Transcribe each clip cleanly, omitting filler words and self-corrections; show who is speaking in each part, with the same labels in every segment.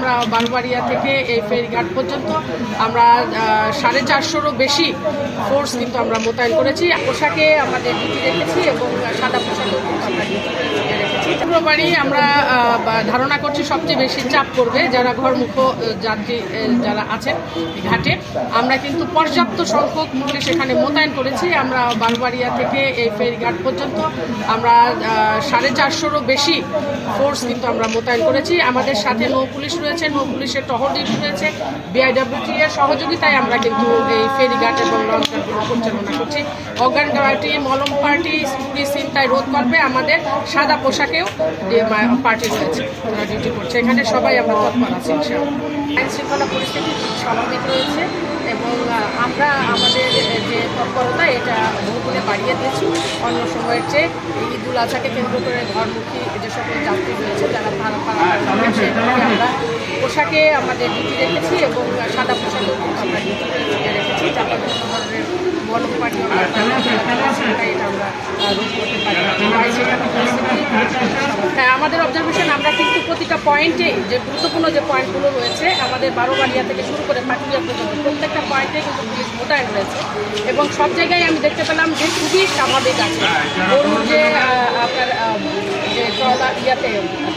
Speaker 1: আমরা বারবাড়িয়া থেকে এই ফেরিঘাট পর্যন্ত আমরা 450-রও বেশি ফোর্স কিন্তু আমরা মোতায়েন করেছি। পোশাকে আমাদের ডিউটি রেখেছি এবং সাদা পোশাকেও কিন্তু আমরা ডিউটি রেখেছি। শুক্রবারই আমরা ধারণা করছি সবচেয়ে বেশি চাপ পড়বে যারা ঘরমুখ যাত্রী যারা আছেন ঘাটে। আমরা কিন্তু পর্যাপ্ত সংখ্যক পুলিশ এখানে মোতায়েন করেছি। আমরা বারবাড়িয়া থেকে এই ফেরিঘাট পর্যন্ত আমরা 450-রও বেশি ফোর্স কিন্তু আমরা মোতায়েন করেছি। আমাদের সাথে নৌ পুলিশ রয়েছে, নৌ পুলিশের টহল ডিউটি রয়েছে, বিআইডব্লিউটি এর সহযোগিতায় আমরা কিন্তু এই ফেরিঘাট এবং লঞ্চগুলো পরিচালনা করছি। অজ্ঞান পার্টি, মলম পার্টি, চুরি ছিনতাই রোধ করবে আমাদের সাদা পোশাকেও পার্টি রয়েছে, তারা ডিউটি করছে। এখানে সবাই আমরা তৎপর আছি। আইন শৃঙ্খলা পরিস্থিতি স্বাভাবিক রয়েছে এবং আমরা আমাদের যে তৎপরতা এটা বহুগুণে বাড়িয়ে দিয়েছি অন্য সময়ের চেয়ে। ঈদুল আজহাকে কেন্দ্র করে ঘরমুখী যে সকল যাত্রী রয়েছে যারা ভাড়া সেখানে আমরা পোশাকে আমাদের ডিউটি রেখেছি এবং সাদা পোশাকেও কিন্তু আমরা ডিউটি রেখেছি, যাতে কোনো ধরনের মলম পার্টি এটা আমরা রোধ করতে পারি। হ্যাঁ, আমাদের অবজারভেশন আমরা কিন্তু প্রতিটা পয়েন্টে যে গুরুত্বপূর্ণ যে পয়েন্টগুলো রয়েছে আমাদের বারবাড়িয়া থেকে শুরু করে পাটুরিয়া পর্যন্ত প্রত্যেকটা পয়েন্টে কিন্তু পুলিশ মোতায়েন রয়েছে এবং সব জায়গায় আমি দেখতে পেলাম যে খুবই স্বাভাবিক আছে। ধরুন যে আপনার যে ট্রলার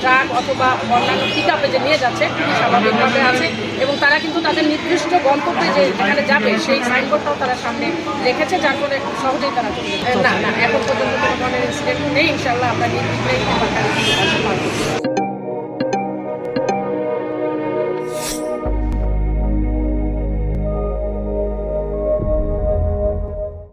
Speaker 1: ট্রাক অথবা অন্যান্য পিক আপে যে নিয়ে যাচ্ছে খুবই স্বাভাবিকভাবে আছে এবং তারা কিন্তু তাদের নির্দিষ্ট গন্তব্যে যেখানে যাবে সেই সাইনবোর্ডটাও তারা সামনে রেখেছে, যার ফলে সহজেই তারা না এখন পর্যন্ত কোনো ধরনের ইনসিডেন্ট নেই। ইনশাল্লাহ আমরা নির্বিঘ্নে